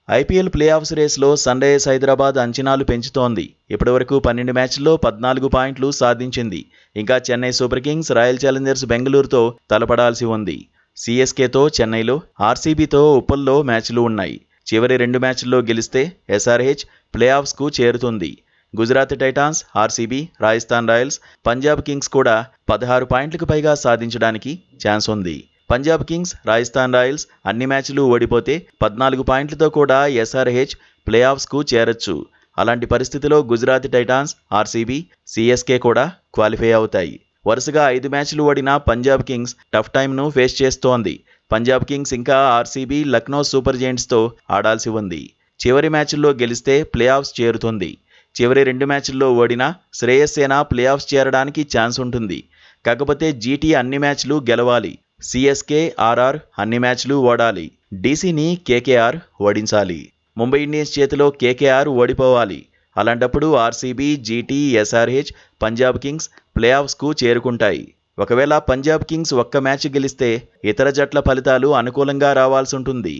IPL play offs రేస్లో Sunrisers Hyderabad అంచనాలు పెంచుతోంది. ఇప్పటివరకు 12 మ్యాచ్ల్లో 14 పాయింట్లు సాధించింది. ఇంకా Chennai Super Kings, Royal Challengers బెంగళూరుతో తలపడాల్సి ఉంది. సీఎస్కేతో చెన్నైలో, ఆర్సీబీతో ఉప్పల్లో మ్యాచ్లు ఉన్నాయి. చివరి 2 మ్యాచ్ల్లో గెలిస్తే ఎస్ఆర్హెచ్ ప్లే ఆఫ్స్కు చేరుతుంది. Gujarat Titans, RCB, Rajasthan Royals, Punjab Kings కూడా 16 పాయింట్లకు పైగా సాధించడానికి ఛాన్స్ ఉంది. పంజాబ్ కింగ్స్, రాజస్థాన్ రాయల్స్ అన్ని మ్యాచ్లు ఓడిపోతే 14 పాయింట్లతో కూడా ఎస్ఆర్హెచ్ ప్లే ఆఫ్స్కు చేరొచ్చు. అలాంటి పరిస్థితిలో గుజరాత్ టైటాన్స్, ఆర్సీబీ, సీఎస్కే కూడా క్వాలిఫై అవుతాయి. వరుసగా 5 మ్యాచ్లు ఓడిన పంజాబ్ కింగ్స్ టఫ్ టైమ్ను ఫేస్ చేస్తోంది. పంజాబ్ కింగ్స్ ఇంకా ఆర్సీబీ లక్నో సూపర్ జెయింట్స్తో ఆడాల్సి ఉంది. చివరి మ్యాచ్ల్లో గెలిస్తే ప్లే ఆఫ్స్ చేరుతుంది. చివరి 2 మ్యాచ్ల్లో ఓడినా శ్రేయస్ సేన ప్లే ఆఫ్స్ చేరడానికి ఛాన్స్ ఉంటుంది. కాకపోతే జీటీ అన్ని మ్యాచ్లు గెలవాలి. సీఎస్కే, ఆర్ఆర్ అన్ని మ్యాచ్లు ఓడాలి. డీసీని కేకేఆర్ ఓడించాలి. ముంబై ఇండియన్స్ చేతిలో కేకేఆర్ ఓడిపోవాలి. అలాంటప్పుడు RCB, GT, SRH, Punjab Kings play ఆఫ్స్కు చేరుకుంటాయి. ఒకవేళ పంజాబ్ కింగ్స్ ఒక్క మ్యాచ్ గెలిస్తే ఇతర జట్ల ఫలితాలు అనుకూలంగా రావాల్సి ఉంటుంది.